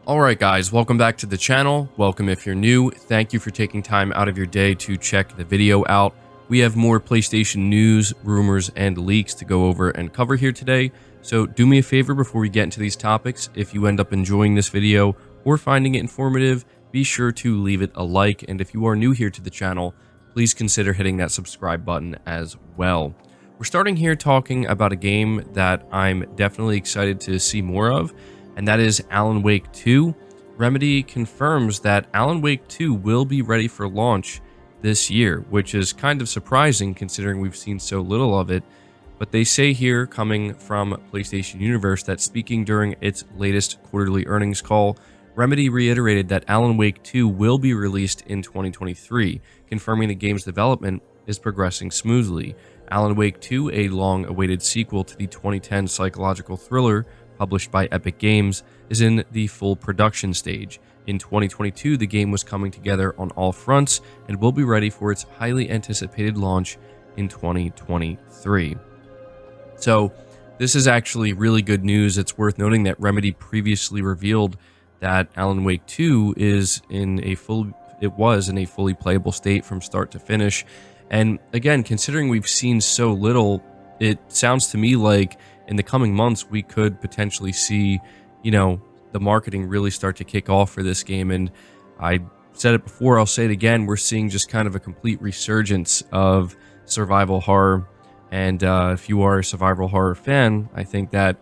Alright guys, welcome back to the channel. Welcome if you're new. Thank you for taking time out of your day to check the video out. We have more PlayStation news, rumors, and leaks to go over and cover here today. So do me a favor before we get into these topics. If you end up enjoying this video or finding it informative, be sure to leave it a like. And if you are new here to the channel, please consider hitting that subscribe button as well. We're starting here talking about a game that I'm definitely excited to see more of, and that is Alan Wake 2. Remedy confirms that Alan Wake 2 will be ready for launch this year, which is kind of surprising considering we've seen so little of it. But they say here, coming from PlayStation Universe, that speaking during its latest quarterly earnings call, Remedy reiterated that Alan Wake 2 will be released in 2023, confirming the game's development is progressing smoothly. Alan Wake 2, a long-awaited sequel to the 2010 psychological thriller published by Epic Games, is in the full production stage. In 2022, the game was coming together on all fronts and will be ready for its highly anticipated launch in 2023. So, this is actually really good news. It's worth noting that Remedy previously revealed that Alan Wake 2 was in a fully playable state from start to finish. And again, considering we've seen so little, it sounds to me like in the coming months, we could potentially see, the marketing really start to kick off for this game. And I said it before, I'll say it again, we're seeing just kind of a complete resurgence of survival horror. And if you are a survival horror fan, I think that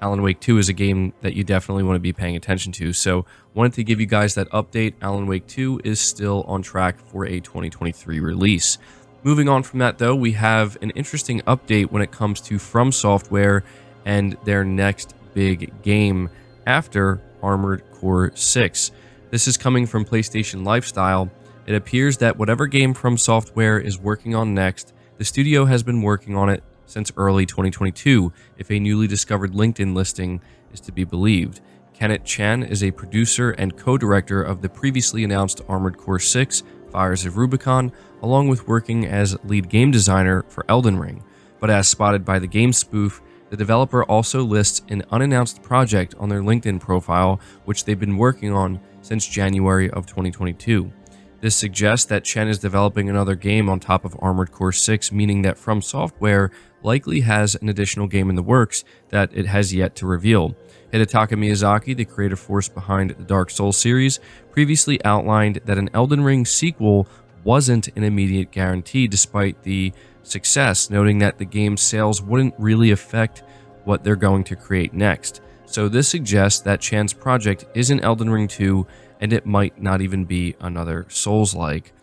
Alan Wake 2 is a game that you definitely want to be paying attention to. So wanted to give you guys that update. Alan Wake 2 is still on track for a 2023 release. Moving on from that, though, we have an interesting update when it comes to Fromsoftware and their next big game after Armored Core 6. This is coming from PlayStation Lifestyle. It appears that whatever game Fromsoftware is working on next, the studio has been working on it since early 2022, if a newly discovered LinkedIn listing is to be believed. Kenneth Chan is a producer and co-director of the previously announced Armored Core 6, Fires of Rubicon, along with working as lead game designer for Elden Ring. But as spotted by the game spoof, the developer also lists an unannounced project on their LinkedIn profile, which they've been working on since January of 2022. This suggests that Chen is developing another game on top of Armored Core 6, meaning that Fromsoftware likely has an additional game in the works that it has yet to reveal. Hidetaka Miyazaki, the creative force behind the Dark Souls series, previously outlined that an Elden Ring sequel wasn't an immediate guarantee despite the success, noting that the game's sales wouldn't really affect what they're going to create next. So this suggests that Chan's project isn't Elden Ring 2, and it might not even be another Souls-like.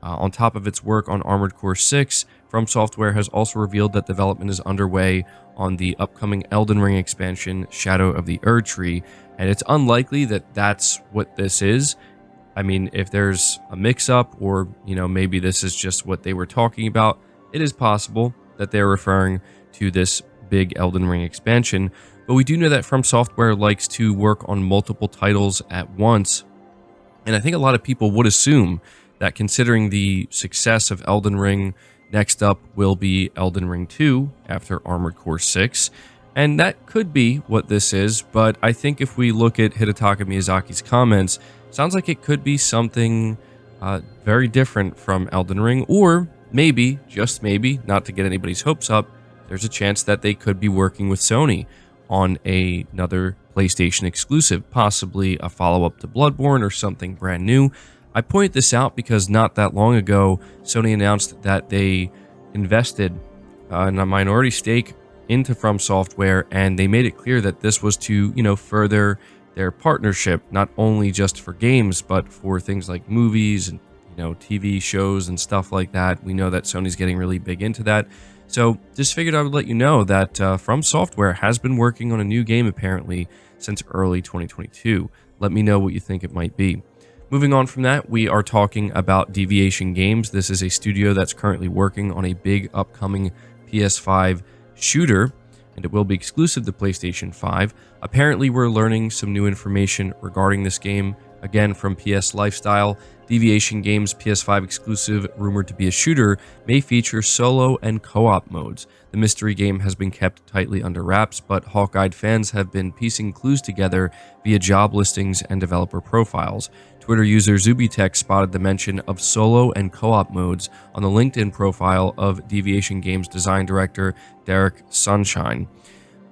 On top of its work on Armored Core 6, Fromsoftware has also revealed that development is underway on the upcoming Elden Ring expansion, Shadow of the Erdtree, and it's unlikely that that's what this is. I mean, if there's a mix-up or, maybe this is just what they were talking about, it is possible that they're referring to this big Elden Ring expansion, but we do know that Fromsoftware likes to work on multiple titles at once, and I think a lot of people would assume that considering the success of Elden Ring, next up will be Elden Ring 2 after Armored Core 6, and that could be what this is, but I think if we look at Hidetaka Miyazaki's comments, sounds like it could be something very different from Elden Ring, or maybe, just maybe, not to get anybody's hopes up, there's a chance that they could be working with Sony on another PlayStation exclusive, possibly a follow-up to Bloodborne or something brand new. I point this out because not that long ago, Sony announced that they invested in a minority stake into Fromsoftware, and they made it clear that this was to, further their partnership, not only just for games, but for things like movies and, TV shows and stuff like that. We know that Sony's getting really big into that. So just figured I would let you know that Fromsoftware has been working on a new game apparently since early 2022. Let me know what you think it might be. Moving on from that, we are talking about Deviation Games. This is a studio that's currently working on a big upcoming PS5 shooter, and it will be exclusive to PlayStation 5. Apparently, we're learning some new information regarding this game, again from PS Lifestyle, Deviation Games' PS5 exclusive, rumored to be a shooter, may feature solo and co-op modes. The mystery game has been kept tightly under wraps, but Hawk-eyed fans have been piecing clues together via job listings and developer profiles. Twitter user Zubitech spotted the mention of solo and co-op modes on the LinkedIn profile of Deviation Games design director Derek Sunshine.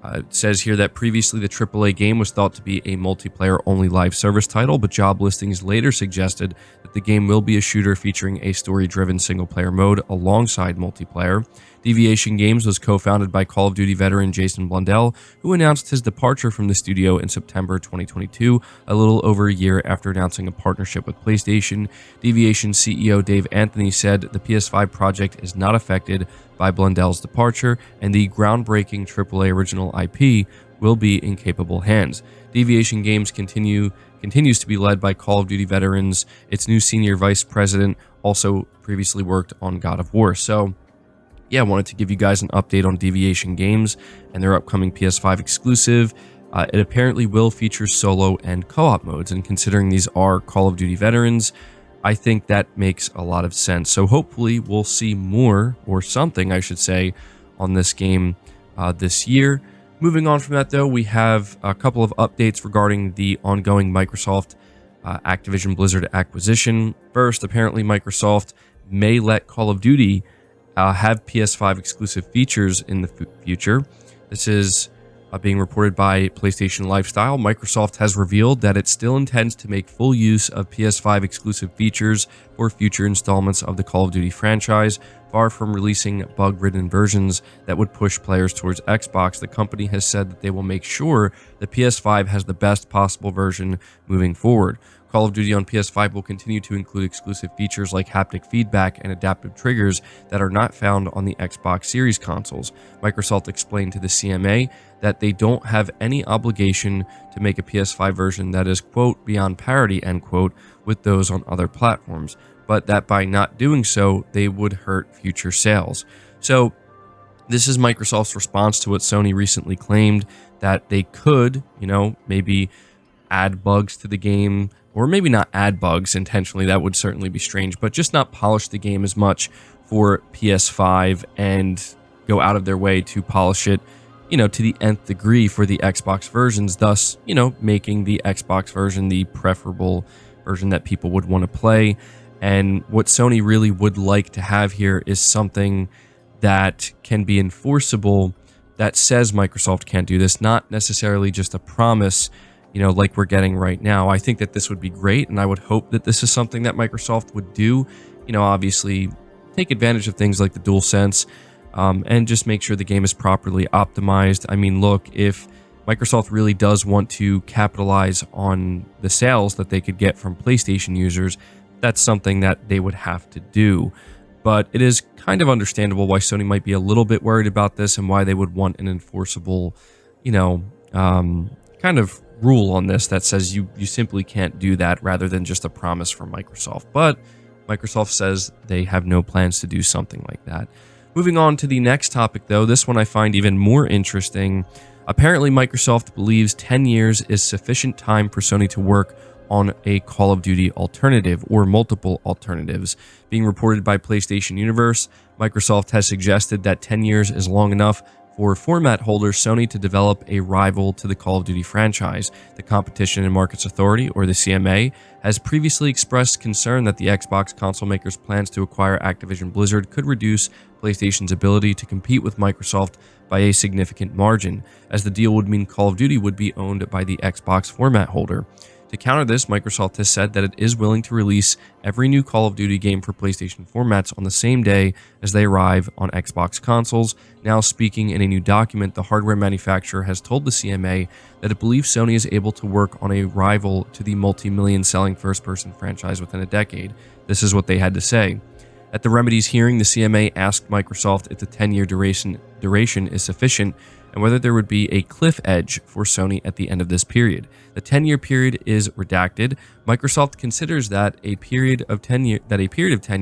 It says here that previously the AAA game was thought to be a multiplayer-only live service title, but job listings later suggested that the game will be a shooter featuring a story-driven single-player mode alongside multiplayer. Deviation Games was co-founded by Call of Duty veteran Jason Blundell, who announced his departure from the studio in September 2022, a little over a year after announcing a partnership with PlayStation. Deviation CEO Dave Anthony said the PS5 project is not affected by Blundell's departure, and the groundbreaking AAA original IP will be in capable hands. Deviation Games continues to be led by Call of Duty veterans. Its new senior vice president also previously worked on God of War. So, yeah, I wanted to give you guys an update on Deviation Games and their upcoming PS5 exclusive. It apparently will feature solo and co-op modes, and considering these are Call of Duty veterans, I think that makes a lot of sense. So hopefully we'll see more, or something I should say, on this game this year. Moving on from that though, we have a couple of updates regarding the ongoing Microsoft Activision Blizzard acquisition. First, apparently Microsoft may let Call of Duty have PS5 exclusive features in the future. This is being reported by PlayStation Lifestyle. Microsoft has revealed that it still intends to make full use of PS5 exclusive features for future installments of the Call of Duty franchise. Far from releasing bug-ridden versions that would push players towards Xbox, the company has said that they will make sure the PS5 has the best possible version moving forward. Call of Duty on PS5 will continue to include exclusive features like haptic feedback and adaptive triggers that are not found on the Xbox Series consoles. Microsoft explained to the CMA that they don't have any obligation to make a PS5 version that is, quote, beyond parity, end quote, with those on other platforms, but that by not doing so, they would hurt future sales. So this is Microsoft's response to what Sony recently claimed, that they could, maybe add bugs to the game, or maybe not add bugs intentionally, that would certainly be strange, but just not polish the game as much for PS5 and go out of their way to polish it, to the nth degree for the Xbox versions, thus, making the Xbox version the preferable version that people would want to play. And what Sony really would like to have here is something that can be enforceable, that says Microsoft can't do this, not necessarily just a promise, like we're getting right now. I think that this would be great, and I would hope that this is something that Microsoft would do. Obviously take advantage of things like the DualSense, and just make sure the game is properly optimized. I mean, look, if Microsoft really does want to capitalize on the sales that they could get from PlayStation users, that's something that they would have to do. But it is kind of understandable why Sony might be a little bit worried about this, and why they would want an enforceable, kind of rule on this that says you simply can't do that, rather than just a promise from Microsoft. But Microsoft says they have no plans to do something like that. Moving on to the next topic though, this one I find even more interesting. Apparently Microsoft believes 10 years is sufficient time for Sony to work on a Call of Duty alternative, or multiple alternatives. Being reported by PlayStation Universe, Microsoft has suggested that 10 years is long enough for format holder Sony to develop a rival to the Call of Duty franchise. The Competition and Markets Authority, or the CMA, has previously expressed concern that the Xbox console maker's plans to acquire Activision Blizzard could reduce PlayStation's ability to compete with Microsoft by a significant margin, as the deal would mean Call of Duty would be owned by the Xbox format holder. To counter this, Microsoft has said that it is willing to release every new Call of Duty game for PlayStation formats on the same day as they arrive on Xbox consoles. Now speaking in a new document, the hardware manufacturer has told the CMA that it believes Sony is able to work on a rival to the multi-million selling first-person franchise within a decade. This is what they had to say. At the Remedies hearing, the CMA asked Microsoft if the 10-year duration is sufficient, and whether there would be a cliff edge for Sony at the end of this period. The 10-year period is redacted. Microsoft considers that a period of 10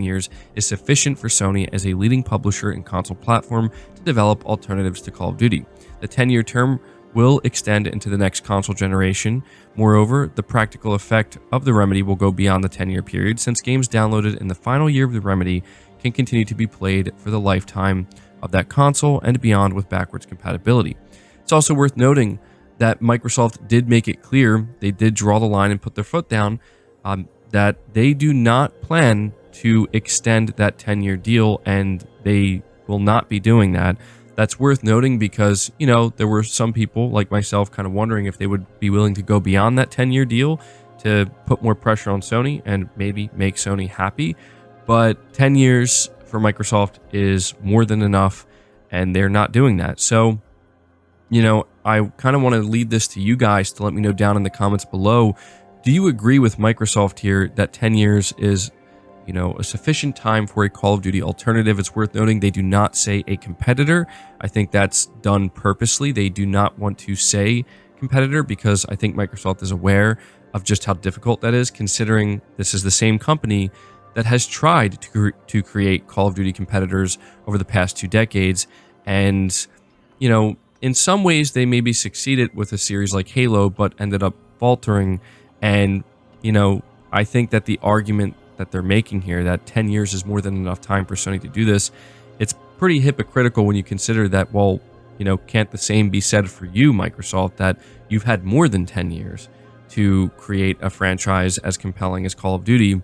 years is sufficient for Sony as a leading publisher and console platform to develop alternatives to Call of Duty. The 10-year term will extend into the next console generation. Moreover, the practical effect of the remedy will go beyond the 10-year period, since games downloaded in the final year of the remedy can continue to be played for the lifetime of that console and beyond with backwards compatibility. It's also worth noting that Microsoft did make it clear, they did draw the line and put their foot down, that they do not plan to extend that 10-year deal, and they will not be doing that. That's worth noting because, you know, there were some people like myself kind of wondering if they would be willing to go beyond that 10-year deal to put more pressure on Sony and maybe make Sony happy. But 10 years for Microsoft is more than enough, and they're not doing that. So, you know, I kind of want to lead this to you guys to let me know down in the comments below. Do you agree with Microsoft here that 10 years is, you know, a sufficient time for a Call of Duty alternative? It's worth noting they do not say a competitor. I think that's done purposely. They do not want to say competitor because I think Microsoft is aware of just how difficult that is, considering this is the same company that has tried to create Call of Duty competitors over the past 2 decades. And, you know, in some ways they maybe succeeded with a series like Halo, but ended up faltering. And, you know, I think that the argument that they're making here, that 10 years is more than enough time for Sony to do this, it's pretty hypocritical when you consider that, well, you know, can't the same be said for you, Microsoft, that you've had more than 10 years to create a franchise as compelling as Call of Duty,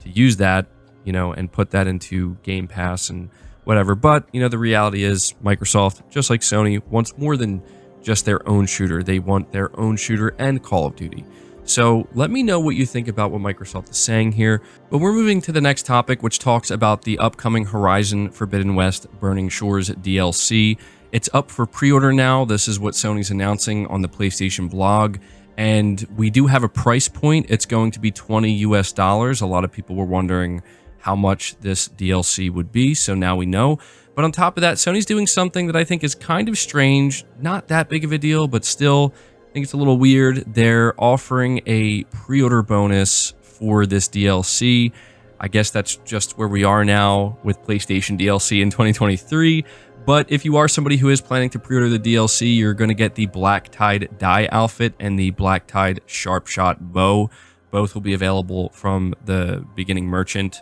to use that, you know, and put that into Game Pass and whatever. But, you know, the reality is Microsoft, just like Sony, wants more than just their own shooter. They want their own shooter and Call of Duty. So let me know what you think about what Microsoft is saying here. But we're moving to the next topic, which talks about the upcoming Horizon Forbidden West Burning Shores DLC. It's up for pre-order now. This is what Sony's announcing on the PlayStation blog. And we do have a price point. It's going to be $20 US. A lot of people were wondering how much this DLC would be, so now we know. But on top of that, Sony's doing something that I think is kind of strange. Not that big of a deal, but still, I think it's a little weird. They're offering a pre-order bonus for this DLC. I guess that's just where we are now with PlayStation DLC in 2023. But if you are somebody who is planning to pre-order the DLC, you're going to get the Black Tide dye outfit and the Black Tide Sharp Shot bow. Both will be available from the beginning merchant,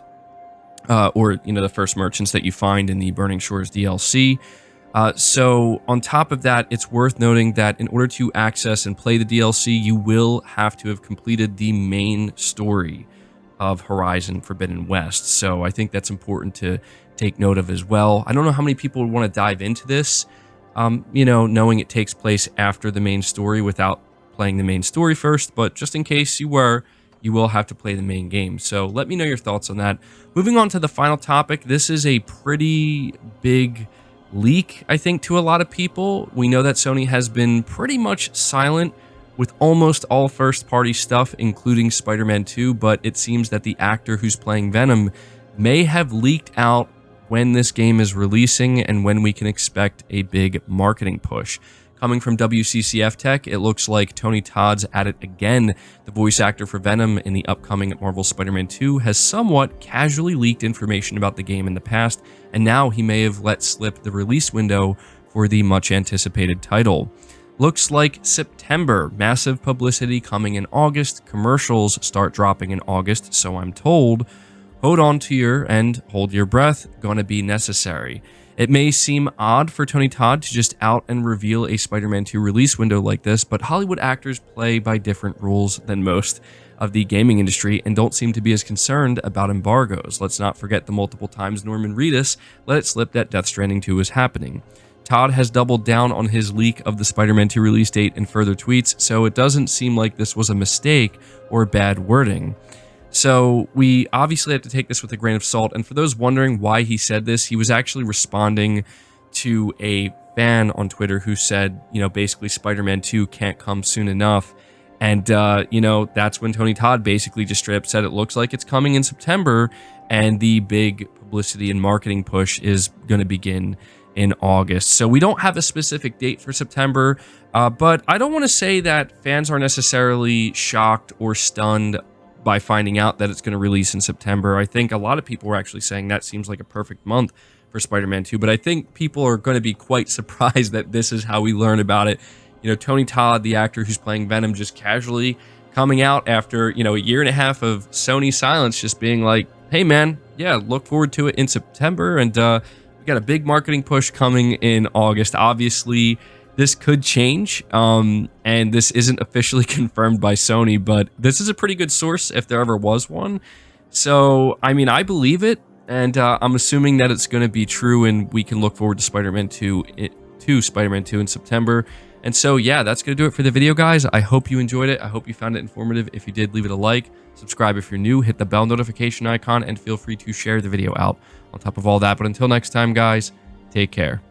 or, you know, the first merchants that you find in the Burning Shores DLC. So on top of that, it's worth noting that in order to access and play the DLC, you will have to have completed the main story of Horizon Forbidden West. So I think that's important to take note of as well. I don't know how many people would want to dive into this, you know, knowing it takes place after the main story without playing the main story first, but just in case you were, you will have to play the main game. So let me know your thoughts on that. Moving on to the final topic, this is a pretty big leak, I think, to a lot of people. We know that Sony has been pretty much silent with almost all first-party stuff, including Spider-Man 2, but it seems that the actor who's playing Venom may have leaked out when this game is releasing and when we can expect a big marketing push. Coming from WCCF Tech, it looks like Tony Todd's at it again. The voice actor for Venom in the upcoming Marvel Spider-Man 2 has somewhat casually leaked information about the game in the past, and now he may have let slip the release window for the much-anticipated title. Looks like September. Massive publicity coming in August. Commercials start dropping in August, so I'm told. Hold on to your and hold your breath. Gonna be necessary. It may seem odd for Tony Todd to just out and reveal a Spider-Man 2 release window like this, but Hollywood actors play by different rules than most of the gaming industry and don't seem to be as concerned about embargoes. Let's not forget the multiple times Norman Reedus let it slip that Death Stranding 2 was happening. Todd has doubled down on his leak of the Spider-Man 2 release date in further tweets, so it doesn't seem like this was a mistake or bad wording. So we obviously have to take this with a grain of salt, and for those wondering why he said this, he was actually responding to a fan on Twitter who said, you know, basically Spider-Man 2 can't come soon enough. And, you know, that's when Tony Todd basically just straight up said it looks like it's coming in September, and the big publicity and marketing push is going to begin in August. So we don't have a specific date for September, but I don't want to say that fans are necessarily shocked or stunned by finding out that it's going to release in September. I think a lot of people were actually saying that seems like a perfect month for Spider-Man 2, but I think people are going to be quite surprised that this is how we learn about it. Tony Todd, the actor who's playing Venom, just casually coming out after, a year and a half of Sony silence, just being like, hey man, yeah, look forward to it in September. And we got a big marketing push coming in August. Obviously, this could change, and this isn't officially confirmed by Sony, but this is a pretty good source if there ever was one. So, I mean, I believe it, and I'm assuming that it's going to be true, and we can look forward to Spider-Man 2 in September. And so, yeah, that's going to do it for the video, guys. I hope you enjoyed it. I hope you found it informative. If you did, leave it a like. Subscribe if you're new. Hit the bell notification icon, and feel free to share the video out on top of all that. But until next time, guys, take care.